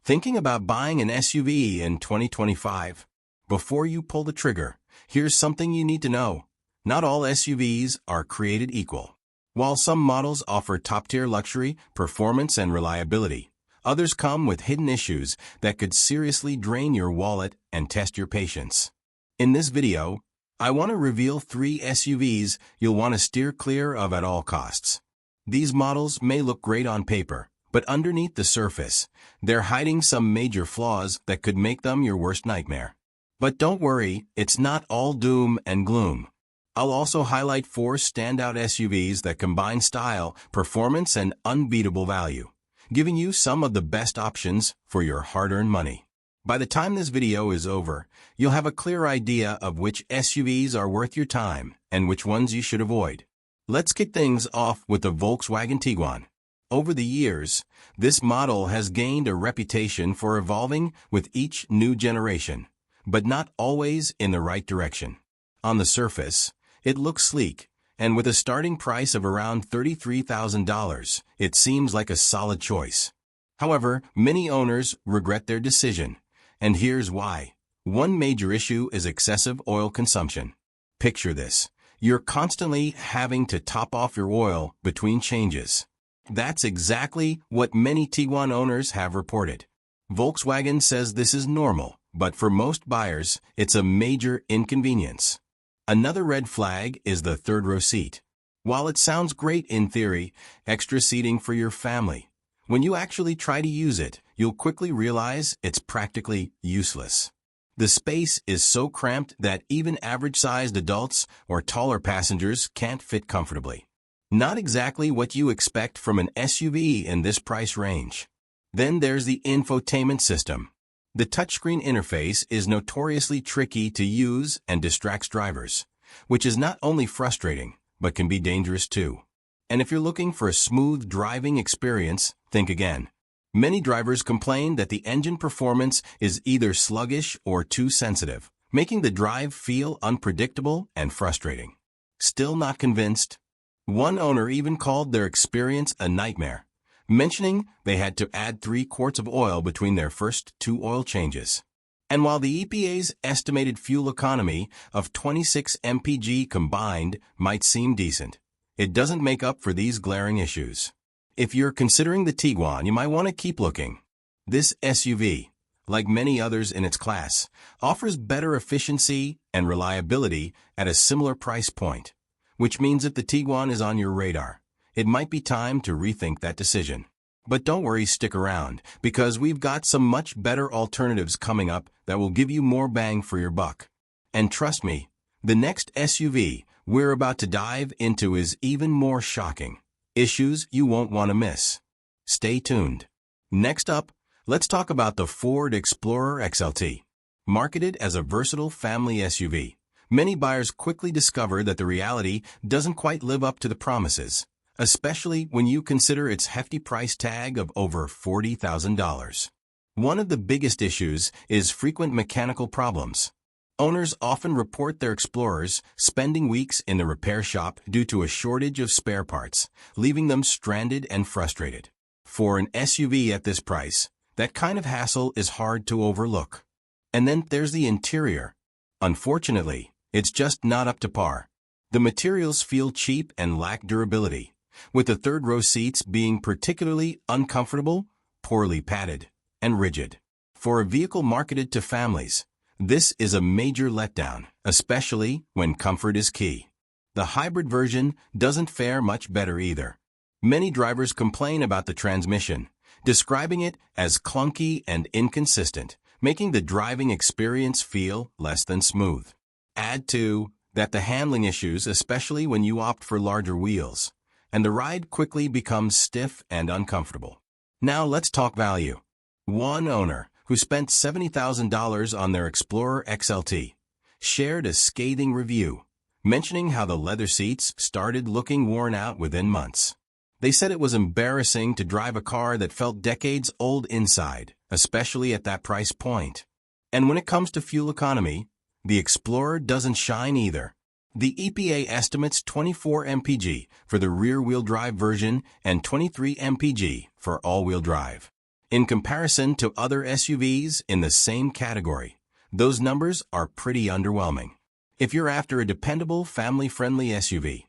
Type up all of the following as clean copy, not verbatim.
Thinking about buying an SUV in 2025? Before you pull the trigger, here's something you need to know. Not all SUVs are created equal. While some models offer top-tier luxury, performance, and reliability, others come with hidden issues that could seriously drain your wallet and test your patience. In this video, I want to reveal 3 SUVs you'll want to steer clear of at all costs. These models may look great on paper, but underneath the surface, they're hiding some major flaws that could make them your worst nightmare. But don't worry, it's not all doom and gloom. I'll also highlight 4 standout SUVs that combine style, performance, and unbeatable value, giving you some of the best options for your hard-earned money. By the time this video is over, you'll have a clear idea of which SUVs are worth your time and which ones you should avoid. Let's kick things off with the Volkswagen Tiguan. Over the years, this model has gained a reputation for evolving with each new generation, but not always in the right direction. On the surface, it looks sleek, and with a starting price of around $33,000, it seems like a solid choice. However, many owners regret their decision, and here's why. One major issue is excessive oil consumption. Picture this. You're constantly having to top off your oil between changes. That's exactly what many Tiguan owners have reported. Volkswagen says this is normal, but for most buyers, it's a major inconvenience. Another red flag is the third-row seat. While it sounds great in theory, extra seating for your family, when you actually try to use it, you'll quickly realize it's practically useless. The space is so cramped that even average-sized adults or taller passengers can't fit comfortably. Not exactly what you expect from an SUV in this price range. Then there's the infotainment system. The touchscreen interface is notoriously tricky to use and distracts drivers, which is not only frustrating, but can be dangerous too. And if you're looking for a smooth driving experience, think again. Many drivers complain that the engine performance is either sluggish or too sensitive, making the drive feel unpredictable and frustrating. Still not convinced? One owner even called their experience a nightmare, mentioning they had to add 3 quarts of oil between their first 2 oil changes. And while the EPA's estimated fuel economy of 26 mpg combined might seem decent, it doesn't make up for these glaring issues. If you're considering the Tiguan, you might want to keep looking. This SUV, like many others in its class, offers better efficiency and reliability at a similar price point, which means if the Tiguan is on your radar, it might be time to rethink that decision. But don't worry, stick around, because we've got some much better alternatives coming up that will give you more bang for your buck. And trust me, the next SUV we're about to dive into is even more shocking. Issues you won't want to miss. Stay tuned. Next up, let's talk about the Ford Explorer XLT. Marketed as a versatile family SUV, many buyers quickly discover that the reality doesn't quite live up to the promises, especially when you consider its hefty price tag of over $40,000. One of the biggest issues is frequent mechanical problems. Owners often report their Explorers spending weeks in the repair shop due to a shortage of spare parts, leaving them stranded and frustrated. For an SUV at this price, that kind of hassle is hard to overlook. And then there's the interior. Unfortunately, it's just not up to par. The materials feel cheap and lack durability, with the third-row seats being particularly uncomfortable, poorly padded, and rigid. For a vehicle marketed to families, this is a major letdown, especially when comfort is key. The hybrid version doesn't fare much better either. Many drivers complain about the transmission, describing it as clunky and inconsistent, making the driving experience feel less than smooth. Add to that the handling issues, especially when you opt for larger wheels, and the ride quickly becomes stiff and uncomfortable. Now let's talk value. One owner, who spent $70,000 on their Explorer XLT, shared a scathing review, mentioning how the leather seats started looking worn out within months. They said it was embarrassing to drive a car that felt decades old inside, especially at that price point. And when it comes to fuel economy, the Explorer doesn't shine either. The EPA estimates 24 mpg for the rear-wheel drive version and 23 mpg for all-wheel drive. In comparison to other SUVs in the same category, those numbers are pretty underwhelming. If you're after a dependable, family-friendly SUV,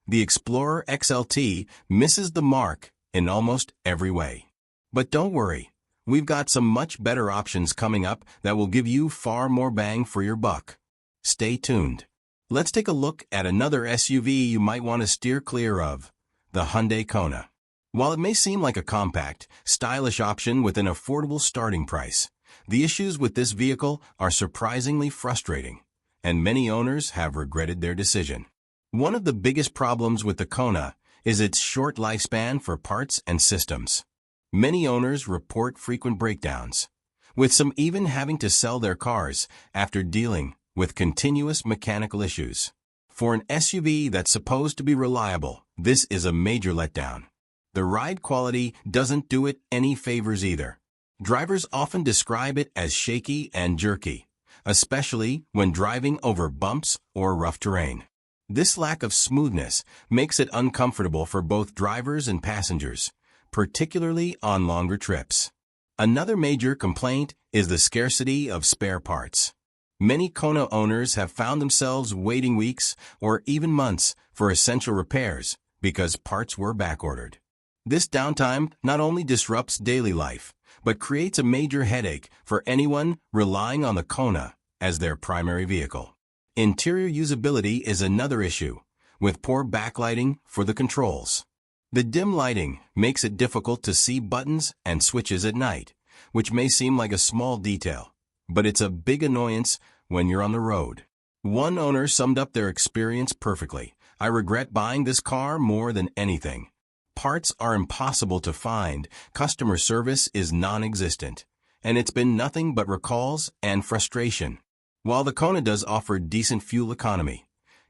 the Explorer XLT misses the mark in almost every way. But don't worry, we've got some much better options coming up that will give you far more bang for your buck. Stay tuned. Let's take a look at another SUV you might want to steer clear of, the Hyundai Kona. While it may seem like a compact, stylish option with an affordable starting price, the issues with this vehicle are surprisingly frustrating, and many owners have regretted their decision. One of the biggest problems with the Kona is its short lifespan for parts and systems. Many owners report frequent breakdowns, with some even having to sell their cars after dealing with continuous mechanical issues. For an SUV that's supposed to be reliable, this is a major letdown. The ride quality doesn't do it any favors either. Drivers often describe it as shaky and jerky, especially when driving over bumps or rough terrain. This lack of smoothness makes it uncomfortable for both drivers and passengers, particularly on longer trips. Another major complaint is the scarcity of spare parts. Many Kona owners have found themselves waiting weeks or even months for essential repairs because parts were backordered. This downtime not only disrupts daily life, but creates a major headache for anyone relying on the Kona as their primary vehicle. Interior usability is another issue, with poor backlighting for the controls. The dim lighting makes it difficult to see buttons and switches at night, which may seem like a small detail, but it's a big annoyance when you're on the road. One owner summed up their experience perfectly. "I regret buying this car more than anything. Parts are impossible to find, customer service is non-existent, and it's been nothing but recalls and frustration." While the Kona does offer decent fuel economy,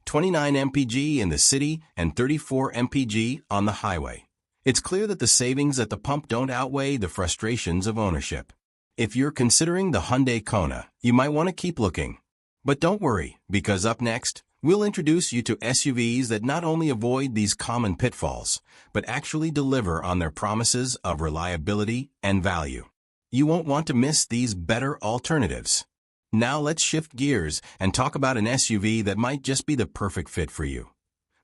29 mpg in the city and 34 mpg on the highway, it's clear that the savings at the pump don't outweigh the frustrations of ownership. If you're considering the Hyundai Kona, you might want to keep looking. But don't worry, because up next, we'll introduce you to SUVs that not only avoid these common pitfalls, but actually deliver on their promises of reliability and value. You won't want to miss these better alternatives. Now let's shift gears and talk about an SUV that might just be the perfect fit for you,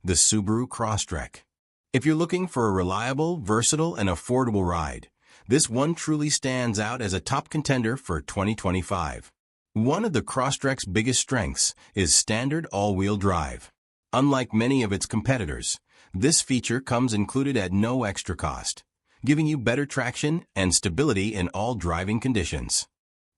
the Subaru Crosstrek. If you're looking for a reliable, versatile, and affordable ride, this one truly stands out as a top contender for 2025. One of the Crosstrek's biggest strengths is standard all-wheel drive. Unlike many of its competitors, this feature comes included at no extra cost, giving you better traction and stability in all driving conditions.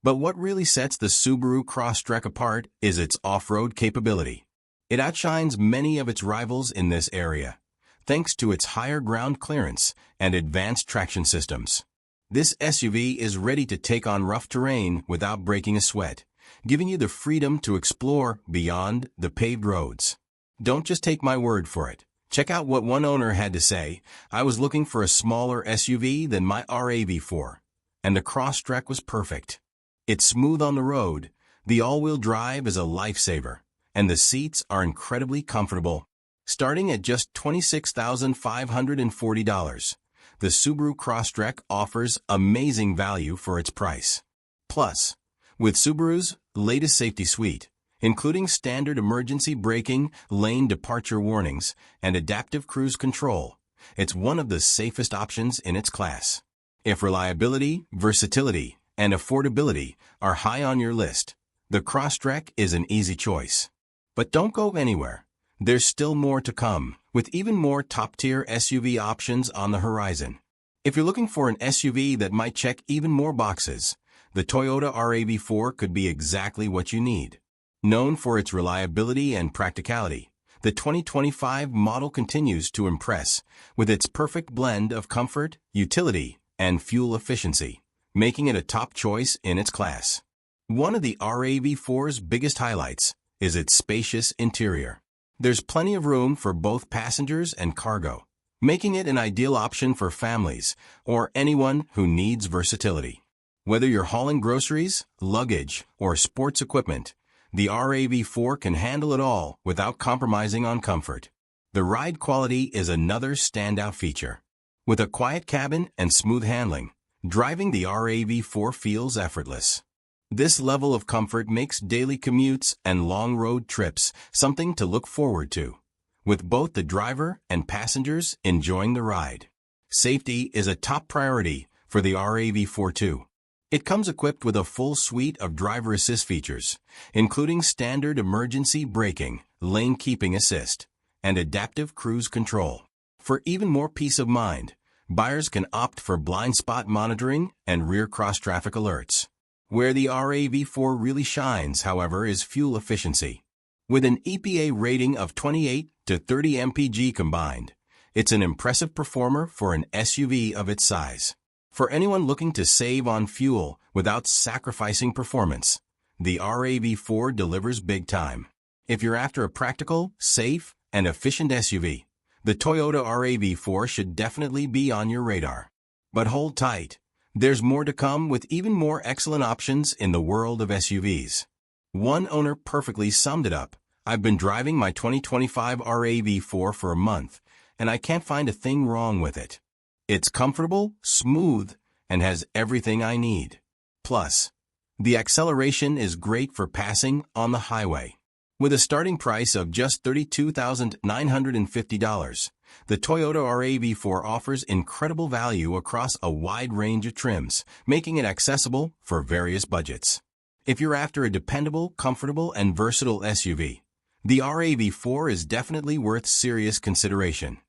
But what really sets the Subaru Crosstrek apart is its off-road capability. It outshines many of its rivals in this area, thanks to its higher ground clearance and advanced traction systems. This SUV is ready to take on rough terrain without breaking a sweat, giving you the freedom to explore beyond the paved roads. Don't just take my word for it. Check out what one owner had to say. "I was looking for a smaller SUV than my RAV4, and the Crosstrek was perfect. It's smooth on the road, the all-wheel drive is a lifesaver, and the seats are incredibly comfortable." Starting at just $26,540, the Subaru Crosstrek offers amazing value for its price. Plus, with Subaru's latest safety suite, including standard emergency braking, lane departure warnings, and adaptive cruise control, it's one of the safest options in its class. If reliability, versatility, and affordability are high on your list, the Crosstrek is an easy choice. But don't go anywhere. There's still more to come, with even more top-tier SUV options on the horizon. If you're looking for an SUV that might check even more boxes, the Toyota RAV4 could be exactly what you need. Known for its reliability and practicality, the 2025 model continues to impress with its perfect blend of comfort, utility, and fuel efficiency, making it a top choice in its class. One of the RAV4's biggest highlights is its spacious interior. There's plenty of room for both passengers and cargo, making it an ideal option for families or anyone who needs versatility. Whether you're hauling groceries, luggage, or sports equipment, the RAV4 can handle it all without compromising on comfort. The ride quality is another standout feature. With a quiet cabin and smooth handling, driving the RAV4 feels effortless. This level of comfort makes daily commutes and long road trips something to look forward to, with both the driver and passengers enjoying the ride. Safety is a top priority for the RAV4 too. It comes equipped with a full suite of driver assist features, including standard emergency braking, lane keeping assist, and adaptive cruise control. For even more peace of mind, buyers can opt for blind spot monitoring and rear cross-traffic alerts. Where the RAV4 really shines, however, is fuel efficiency. With an EPA rating of 28 to 30 mpg combined, it's an impressive performer for an SUV of its size. For anyone looking to save on fuel without sacrificing performance, the RAV4 delivers big time. If you're after a practical, safe, and efficient SUV, the Toyota RAV4 should definitely be on your radar. But hold tight. There's more to come with even more excellent options in the world of SUVs. One owner perfectly summed it up. I've been driving my 2025 RAV4 for a month, and I can't find a thing wrong with it. It's comfortable, smooth, and has everything I need. Plus, the acceleration is great for passing on the highway. With a starting price of just $32,950, the Toyota RAV4 offers incredible value across a wide range of trims, making it accessible for various budgets. If you're after a dependable, comfortable, and versatile SUV, the RAV4 is definitely worth serious consideration.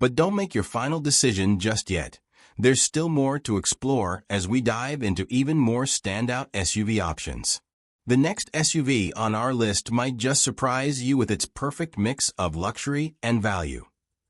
But don't make your final decision just yet. There's still more to explore as we dive into even more standout SUV options. The next SUV on our list might just surprise you with its perfect mix of luxury and value: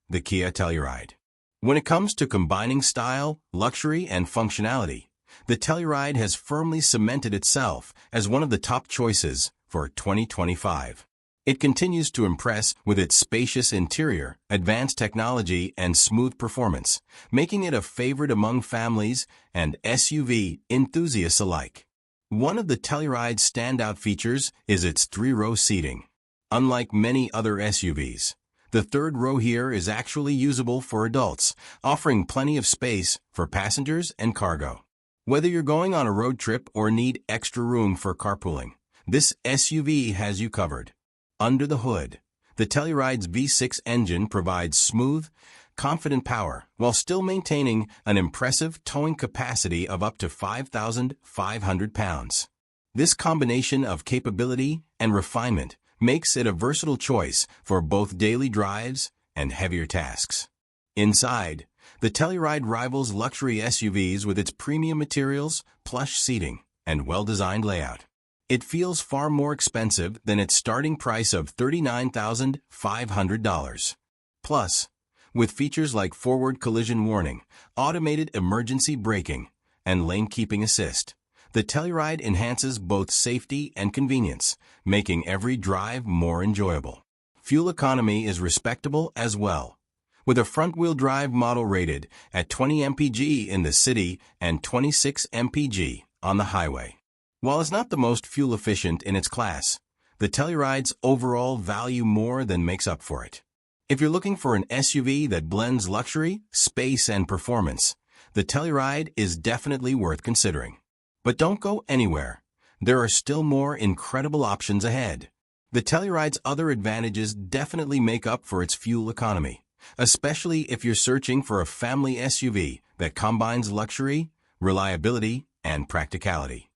the Kia Telluride. When it comes to combining style, luxury, and functionality, the Telluride has firmly cemented itself as one of the top choices for 2025. It continues to impress with its spacious interior, advanced technology, and smooth performance, making it a favorite among families and SUV enthusiasts alike. One of the Telluride's standout features is its three-row seating. Unlike many other SUVs, the third row here is actually usable for adults, offering plenty of space for passengers and cargo. Whether you're going on a road trip or need extra room for carpooling, this SUV has you covered. Under the hood, the Telluride's V6 engine provides smooth, confident power while still maintaining an impressive towing capacity of up to 5,500 pounds. This combination of capability and refinement makes it a versatile choice for both daily drives and heavier tasks. Inside, the Telluride rivals luxury SUVs with its premium materials, plush seating, and well-designed layout. It feels far more expensive than its starting price of $39,500. Plus, with features like forward collision warning, automated emergency braking, and lane keeping assist, the Telluride enhances both safety and convenience, making every drive more enjoyable. Fuel economy is respectable as well, with a front-wheel drive model rated at 20 mpg in the city and 26 mpg on the highway. While it's not the most fuel-efficient in its class, the Telluride's overall value more than makes up for it. If you're looking for an SUV that blends luxury, space, and performance, the Telluride is definitely worth considering. But don't go anywhere. There are still more incredible options ahead. The Telluride's other advantages definitely make up for its fuel economy, especially if you're searching for a family SUV that combines luxury, reliability, and practicality.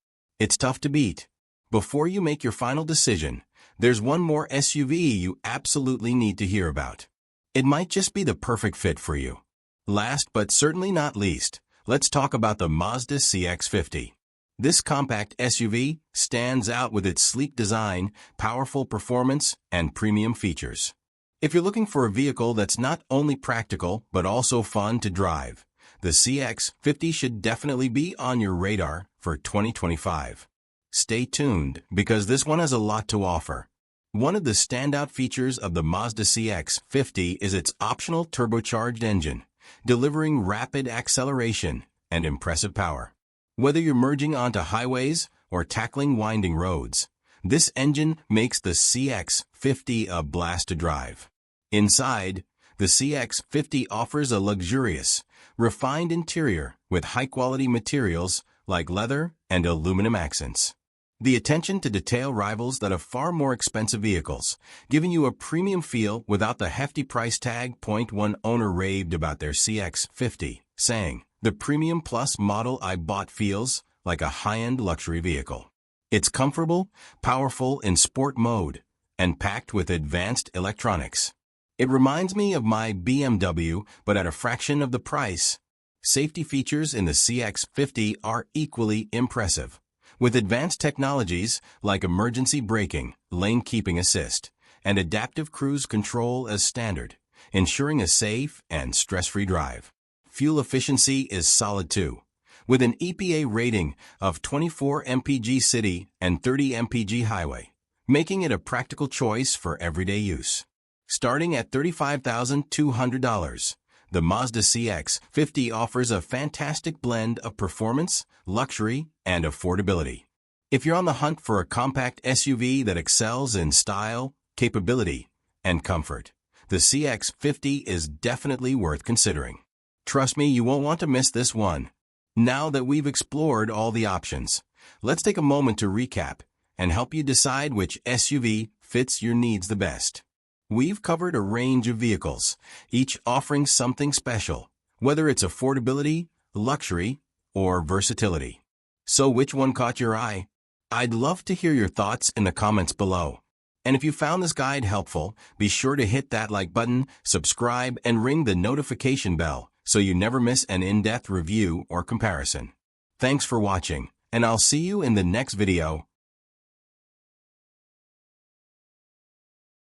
It's tough to beat. Before you make your final decision, there's one more SUV you absolutely need to hear about. It might just be the perfect fit for you. Last but certainly not least, let's talk about the Mazda CX-50. This compact SUV stands out with its sleek design, powerful performance, and premium features. If you're looking for a vehicle that's not only practical but also fun to drive, the CX-50 should definitely be on your radar for 2025. Stay tuned, because this one has a lot to offer. One of the standout features of the Mazda CX-50 is its optional turbocharged engine, delivering rapid acceleration and impressive power. Whether you're merging onto highways or tackling winding roads, this engine makes the CX-50 a blast to drive. Inside, the CX-50 offers a luxurious, refined interior with high-quality materials like leather and aluminum accents. The attention to detail rivals that of far more expensive vehicles, giving you a premium feel without the hefty price tag. One owner raved about their CX-50, saying, "The Premium Plus model I bought feels like a high-end luxury vehicle. It's comfortable, powerful in sport mode, and packed with advanced electronics. It reminds me of my BMW, but at a fraction of the price." Safety features in the CX-50 are equally impressive, with advanced technologies like emergency braking, lane keeping assist, and adaptive cruise control as standard, ensuring a safe and stress-free drive. Fuel efficiency is solid too, with an EPA rating of 24 mpg city and 30 mpg highway, making it a practical choice for everyday use. Starting at $35,200, the Mazda CX-50 offers a fantastic blend of performance, luxury, and affordability. If you're on the hunt for a compact SUV that excels in style, capability, and comfort, the CX-50 is definitely worth considering. Trust me, you won't want to miss this one. Now that we've explored all the options, let's take a moment to recap and help you decide which SUV fits your needs the best. We've covered a range of vehicles, each offering something special, whether it's affordability, luxury, or versatility. So which one caught your eye? I'd love to hear your thoughts in the comments below. And if you found this guide helpful, be sure to hit that like button, subscribe, and ring the notification bell so you never miss an in-depth review or comparison. Thanks for watching, and I'll see you in the next video.